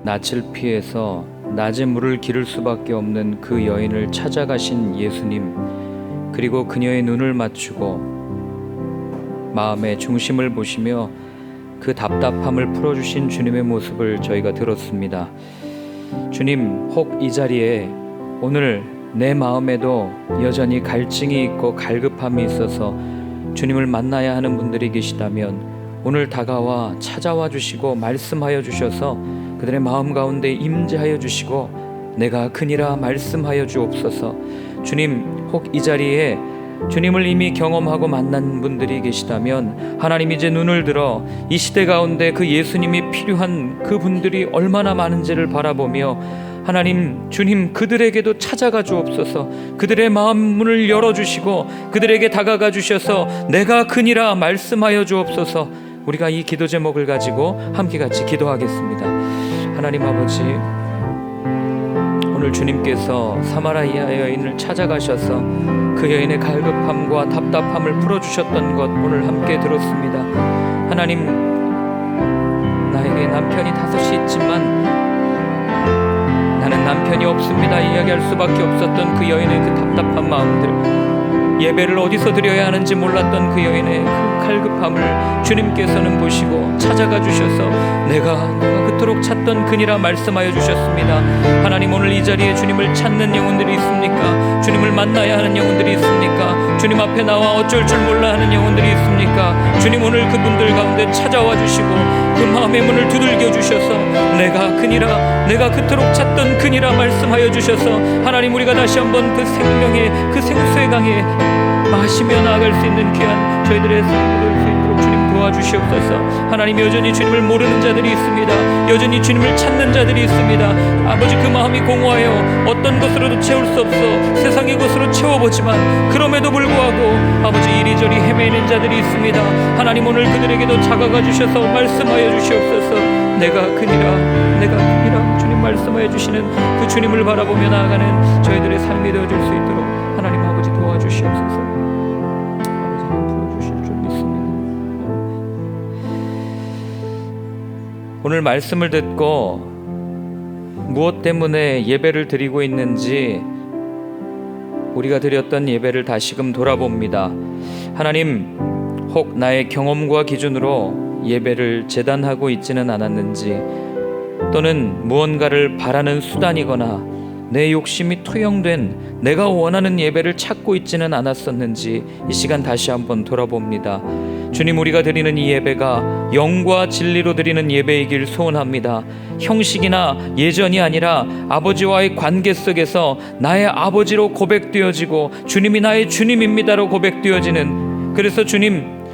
낯을 피해서 낮의 물을 기를 수밖에 없는 그 여인을 찾아가신 예수님, 그리고 그녀의 눈을 맞추고 마음의 중심을 보시며 그 답답함을 풀어주신 주님의 모습을 저희가 들었습니다. 주님, 혹 이 자리에 오늘 내 마음에도 여전히 갈증이 있고 갈급함이 있어서 주님을 만나야 하는 분들이 계시다면 오늘 다가와 찾아와 주시고 말씀하여 주셔서 그들의 마음 가운데 임재하여 주시고 내가 그니라 말씀하여 주옵소서. 주님, 혹 이 자리에 주님을 이미 경험하고 만난 분들이 계시다면 하나님 이제 눈을 들어 이 시대 가운데 그 예수님이 필요한 그 분들이 얼마나 많은지를 바라보며 하나님 주님 그들에게도 찾아가 주옵소서. 그들의 마음 문을 열어주시고 그들에게 다가가 주셔서 내가 그니라 말씀하여 주옵소서. 우리가 이 기도 제목을 가지고 함께 같이 기도하겠습니다. 하나님 아버지, 오늘 주님께서 사마리아 여인을 찾아가셔서 그 여인의 갈급함과 답답함을 풀어주셨던 것 오늘 함께 들었습니다. 하나님, 나에게 남편이 5이 있지만 나는 남편이 없습니다 이야기할 수밖에 없었던 그 여인의 그 답답한 마음들, 예배를 어디서 드려야 하는지 몰랐던 그 여인의 그 갈급함을 주님께서는 보시고 찾아가 주셔서 내가 그토록 찾던 그니라 말씀하여 주셨습니다. 하나님, 오늘 이 자리에 주님을 찾는 영혼들이 있습니까? 주님을 만나야 하는 영혼들이 있습니까? 주님 앞에 나와 어쩔 줄 몰라 하는 영혼들이 있습니까? 주님, 오늘 그분들 가운데 찾아와 주시고 그 마음의 문을 두들겨 주셔서 내가 그니라, 내가 그토록 찾던 그니라 말씀하여 주셔서 하나님, 우리가 다시 한번 그 생명의 그 생수의 강에 마시며 나아갈 수 있는 귀한 저희들의 삶이 될 수 있도록 주님 도와주시옵소서. 하나님, 여전히 주님을 모르는 자들이 있습니다. 여전히 주님을 찾는 자들이 있습니다. 아버지, 그 마음이 공허하여 어떤 것으로도 채울 수 없어 세상의 것으로 채워보지만 그럼에도 불구하고 아버지 이리저리 헤매는 자들이 있습니다. 하나님, 오늘 그들에게도 다가가 주셔서 말씀하여 주시옵소서. 내가 그니라, 내가 그니라 주님 말씀하여 주시는 그 주님을 바라보며 나아가는 저희들의 삶이 되어줄 수 있도록 하나님 아버지 도와주시옵소서. 아버지는 풀어주실 줄 믿습니다. 오늘 말씀을 듣고 무엇 때문에 예배를 드리고 있는지 우리가 드렸던 예배를 다시금 돌아봅니다. 하나님, 혹 나의 경험과 기준으로 예배를 재단하고 있지는 않았는지, 또는 무언가를 바라는 수단이거나 내 욕심이 투영된 내가 원하는 예배를 찾고 있지는 않았었는지 이 시간 다시 한번 돌아봅니다. 주님, 우리가 드리는 이 예배가 영과 진리로 드리는 예배이길 소원합니다. 형식이나 예전이 아니라 아버지와의 관계 속에서 나의 아버지로 고백되어지고 주님이 나의 주님입니다로 고백되어지는, 그래서 주님,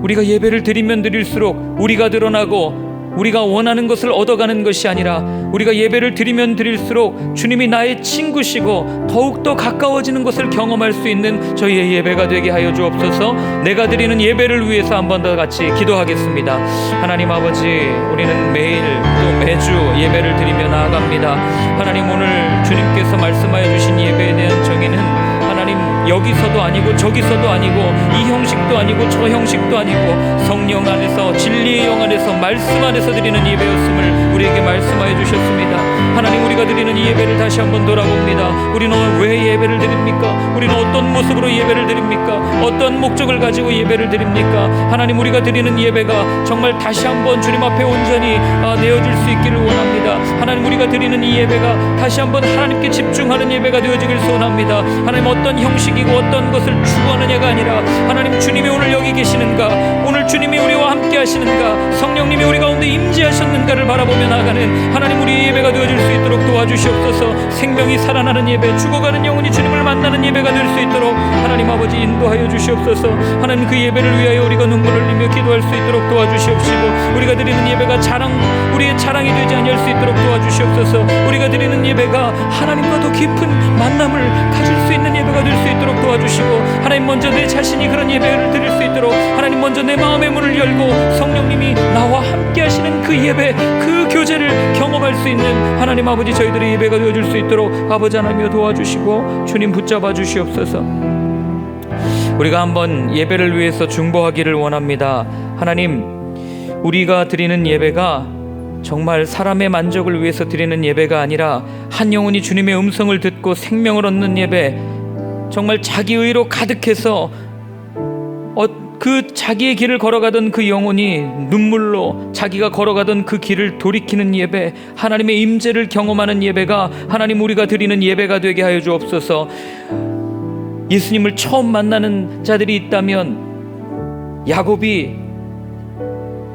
우리가 예배를 드리면 드릴수록 우리가 드러나고 우리가 원하는 것을 얻어가는 것이 아니라 우리가 예배를 드리면 드릴수록 주님이 나의 친구시고 더욱더 가까워지는 것을 경험할 수 있는 저희의 예배가 되게 하여 주옵소서. 내가 드리는 예배를 위해서 한 번 더 같이 기도하겠습니다. 하나님 아버지, 우리는 매일 또 매주 예배를 드리며 나아갑니다. 하나님, 오늘 주님께서 말씀하여 주신 예배에 대한 정의는 하나님, 여기서도 아니고 저기서도 아니고 이 형식도 아니고 저 형식도 아니고 성령 안에서, 진리의 영 안에서, 말씀 안에서 드리는 예배였음을 우리에게 말씀하여 주셨습니다. 하나님, 우리가 드리는 이 예배를 다시 한번 돌아봅니다. 우리는 왜 예배를 드립니까? 우리는 어떤 모습으로 예배를 드립니까? 어떤 목적을 가지고 예배를 드립니까? 하나님, 우리가 드리는 예배가 정말 다시 한번 주님 앞에 온전히 내어질 수 있기를 원합니다. 하나님, 우리가 드리는 이 예배가 다시 한번 하나님께 집중하는 예배가 되어지길 소원합니다. 하나님, 어떤 형식이고 어떤 것을 추구하느냐가 아니라 하나님, 주님이 오늘 여기 계시는가, 오늘 주님이 우리와 함께 하시는가, 성령님이 우리 가운데 임재하셨는가를 바라보며 나아가는 하나님, 우리의 예배가 되어질 수 있도록 도와주시옵소서. 생명이 살아나는 예배, 죽어가는 영혼이 주님을 만나는 예배가 될 수 있도록 하나님 아버지 인도하여 주시옵소서. 하나님, 그 예배를 위하여 우리가 눈물을 흘리며 기도할 수 있도록 도와주시옵시고, 우리가 드리는 예배가 우리의 자랑이 되지 아니할 수 있도록 도와주시옵소서. 우리가 드리는 예배가 하나님과 더 깊은 만남을 가질 수 있는 예배가 될 수 있도록 도와주시고, 하나님, 먼저 내 자신이 그런 예배를 드릴 수 있도록 하나님, 먼저 내 마음의 문을 열고 성령님이 나와 함께 하시는 그 예배, 그 교제를 경험할 수 있는 하나님 아버지 저희들의 예배가 되어줄 수 있도록 아버지 하나님여 도와주시고 주님 붙잡아 주시옵소서. 우리가 한번 예배를 위해서 중보하기를 원합니다. 하나님, 우리가 드리는 예배가 정말 사람의 만족을 위해서 드리는 예배가 아니라 한 영혼이 주님의 음성을 듣고 생명을 얻는 예배, 정말 자기 의로 가득해서 그 자기의 길을 걸어가던 그 영혼이 눈물로 자기가 걸어가던 그 길을 돌이키는 예배, 하나님의 임재를 경험하는 예배가 하나님, 우리가 드리는 예배가 되게 하여 주옵소서. 예수님을 처음 만나는 자들이 있다면 야곱이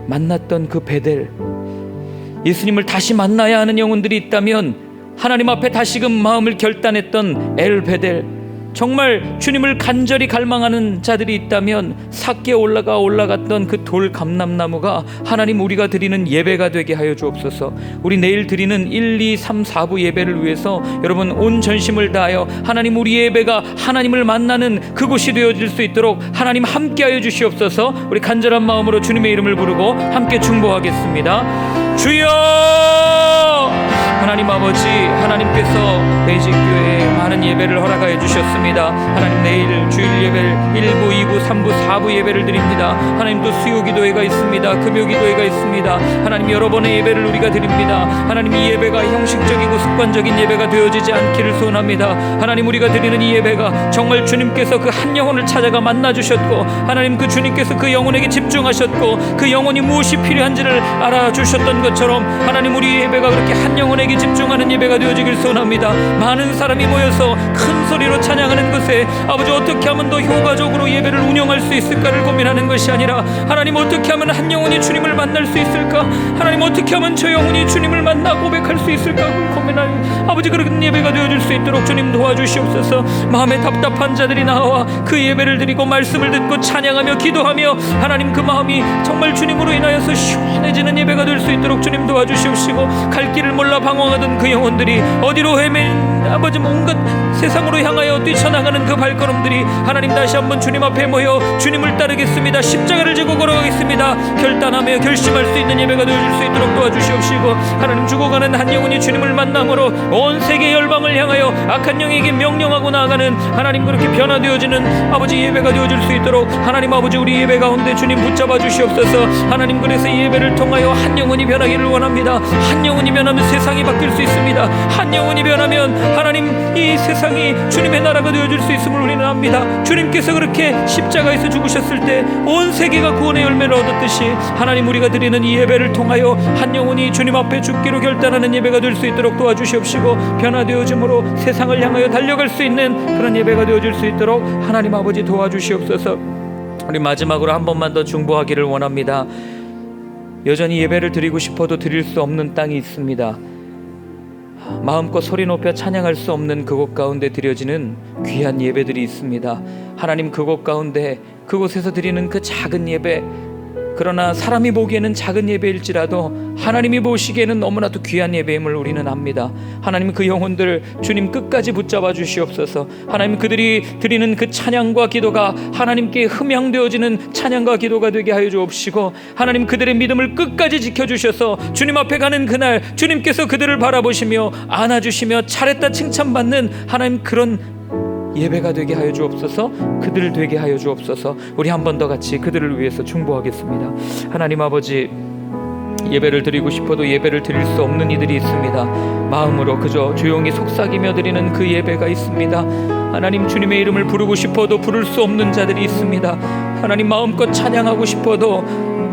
만났던 그 베델, 예수님을 다시 만나야 하는 영혼들이 있다면 하나님 앞에 다시금 마음을 결단했던 엘베델, 정말 주님을 간절히 갈망하는 자들이 있다면 삭게 올라갔던 그 돌 감람나무가 하나님 우리가 드리는 예배가 되게 하여 주옵소서. 우리 내일 드리는 1, 2, 3, 4부 예배를 위해서 여러분 온 전심을 다하여 하나님 우리 예배가 하나님을 만나는 그곳이 되어질 수 있도록 하나님 함께하여 주시옵소서. 우리 간절한 마음으로 주님의 이름을 부르고 함께 중보하겠습니다. 주여! 하나님 아버지, 하나님께서 베이직교회에 많은 예배를 허락하여 주셨습니다. 하나님 내일 주일 예배를 1부, 2부, 3부, 4부 예배를 드립니다. 하나님 또 수요 기도회가 있습니다. 금요 기도회가 있습니다. 하나님 여러 번의 예배를 우리가 드립니다. 하나님 이 예배가 형식적이고 습관적인 예배가 되어지지 않기를 소원합니다. 하나님 우리가 드리는 이 예배가 정말 주님께서 그 한 영혼을 찾아가 만나주셨고 하나님 그 주님께서 그 영혼에게 집중하셨고 그 영혼이 무엇이 필요한지를 알아주셨던 것처럼 하나님 우리 예배가 그렇게 한 영혼에게 집중하는 예배가 되어지길 소원합니다. 많은 사람이 모여서 큰 소리로 찬양하는 것에 아버지 어떻게 하면 더 효과적으로 예배를 운영할 수 있을까를 고민하는 것이 아니라 하나님 어떻게 하면 한 영혼이 주님을 만날 수 있을까, 하나님 어떻게 하면 저 영혼이 주님을 만나 고백할 수 있을까 고민하는 아버지 그런 예배가 되어질 수 있도록 주님 도와주시옵소서. 마음에 답답한 자들이 나와 그 예배를 드리고 말씀을 듣고 찬양하며 기도하며 하나님 그 마음이 정말 주님으로 인하여서 시원해지는 예배가 될 수 있도록 주님 도와주시옵시고 갈 길을 몰라 방황하던 그 영혼들이 어디로 헤맨 아버지 온갖 세상으로 향하여 뛰쳐나가는 그 발걸음들이 하나님 다시 한번 주님 앞에 모여 주님을 따르겠습니다. 십자가를 지고 걸어가겠습니다. 결단하며 결심할 수 있는 예배가 되어줄 수 있도록 도와주시옵시고 하나님 죽어가는 한 영혼이 주님을 만남으로 온 세계 열방을 향하여 악한 영에게 명령하고 나아가는 하나님 그렇게 변화되어지는 아버지 예배가 되어줄 수 있도록 하나님 아버지 우리 예배 가운데 주님 붙잡아 주시옵소서. 하나님 그래서 이 예배를 통하여 한 영혼이 변하기를 원합니다. 한 영혼이 변하면 세상이 바뀔 수 있습니다. 한 영혼이 변하면 하나님 이 세상이 주님의 나라가 되어줄 수 있음을 우리는 압니다. 주님께서 그렇게 십자가에서 죽으셨을 때 온 세계가 구원의 열매를 얻었듯이 하나님 우리가 드리는 이 예배를 통하여 한 영혼이 주님 앞에 죽기로 결단하는 예배가 될 수 있도록 도와주시옵시고 변화되어짐으로 세상을 향하여 달려갈 수 있는 그런 예배가 되어줄 수 있도록 하나님 아버지 도와주시옵소서. 우리 마지막으로 한 번만 더 중보하기를 원합니다. 여전히 예배를 드리고 싶어도 드릴 수 없는 땅이 있습니다. 마음껏 소리 높여 찬양할 수 없는 그곳 가운데 드려지는 귀한 예배들이 있습니다. 하나님 그곳 가운데 그곳에서 드리는 그 작은 예배, 그러나 사람이 보기에는 작은 예배일지라도 하나님이 보시기에는 너무나도 귀한 예배임을 우리는 압니다. 하나님 그 영혼들 주님 끝까지 붙잡아 주시옵소서. 하나님 그들이 드리는 그 찬양과 기도가 하나님께 흠양되어지는 찬양과 기도가 되게 하여 주옵시고 하나님 그들의 믿음을 끝까지 지켜주셔서 주님 앞에 가는 그날 주님께서 그들을 바라보시며 안아주시며 잘했다 칭찬받는 하나님 그런 예배가 되게 하여 주옵소서. 그들을 되게 하여 주옵소서. 우리 한 번 더 같이 그들을 위해서 중보하겠습니다. 하나님 아버지 예배를 드리고 싶어도 예배를 드릴 수 없는 이들이 있습니다. 마음으로 그저 조용히 속삭이며 드리는 그 예배가 있습니다. 하나님 주님의 이름을 부르고 싶어도 부를 수 없는 자들이 있습니다. 하나님 마음껏 찬양하고 싶어도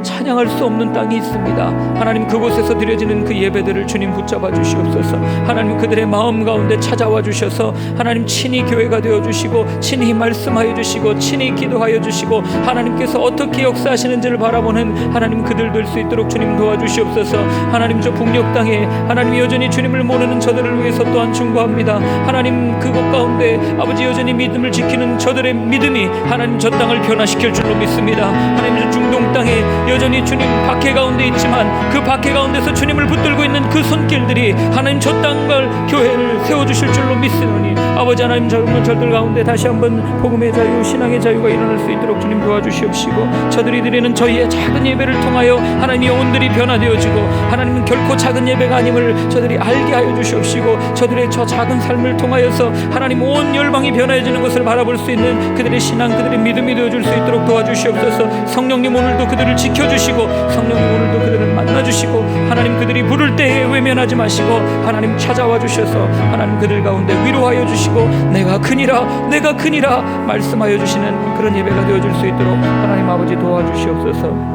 찬양할 수 없는 땅이 있습니다. 하나님 그곳에서 드려지는 그 예배들을 주님 붙잡아 주시옵소서. 하나님 그들의 마음 가운데 찾아와 주셔서 하나님 친히 교회가 되어 주시고 친히 말씀하여 주시고 친히 기도하여 주시고 하나님께서 어떻게 역사하시는지를 바라보는 하나님 그들 될 수 있도록 주님 도와주시옵소서. 하나님 저 북녘 땅에 하나님 여전히 주님을 모르는 저들을 위해서 또한 중보합니다. 하나님 그곳 가운데 아버지 여전히 믿음을 지키는 저들의 믿음이 하나님 저 땅을 변화시킬 줄로 믿습니다. 하나님 저 중동 땅에 여전히 주님 박해 가운데 있지만 그 박해 가운데서 주님을 붙들고 있는 그 손길들이 하나님 저 땅과 교회를 세워주실 줄로 믿으노니 아버지 하나님 정말 저들 가운데 다시 한번 복음의 자유 신앙의 자유가 일어날 수 있도록 주님 도와주시옵시고 저들이 드리는 저희의 작은 예배를 통하여 하나님 영혼들이 변화되어지고 하나님은 결코 작은 예배가 아님을 저들이 알게 하여 주시옵시고 저들의 저 작은 삶을 통하여서 하나님 온 열방이 변화해지는 것을 바라볼 수 있는 그들의 신앙 그들의 믿음이 되어줄 수 있도록 도와주시옵소서. 성령님 오늘도 그들을 지켜주시고 성령님 오늘도 그들을 만나주시고 하나님 그들이 부를 때에 외면하지 마시고 하나님 찾아와 주셔서 하나님 그들 가운데 위로하여 주시고 내가 크니라 말씀하여 주시는 그런 예배가 되어줄 수 있도록 하나님 아버지 도와주시옵소서.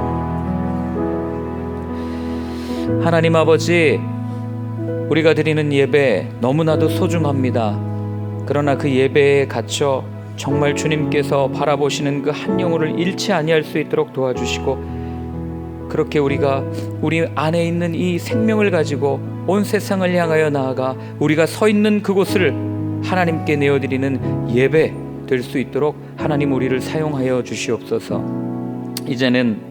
하나님 아버지 우리가 드리는 예배 너무나도 소중합니다. 그러나 그 예배에 갇혀 정말 주님께서 바라보시는 그 한 영혼을 잃지 아니할 수 있도록 도와주시고 그렇게 우리가 우리 안에 있는 이 생명을 가지고 온 세상을 향하여 나아가 우리가 서 있는 그곳을 하나님께 내어드리는 예배 될 수 있도록 하나님 우리를 사용하여 주시옵소서. 이제는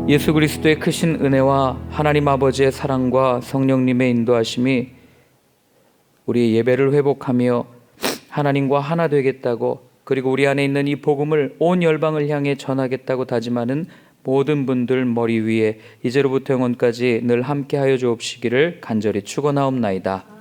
예수 그리스도의 크신 은혜와 하나님 아버지의 사랑과 성령님의 인도하심이 우리의 예배를 회복하며 하나님과 하나 되겠다고, 그리고 우리 안에 있는 이 복음을 온 열방을 향해 전하겠다고 다짐하는 모든 분들 머리 위에 이제로부터 영원까지 늘 함께하여 주옵시기를 간절히 축원하옵나이다.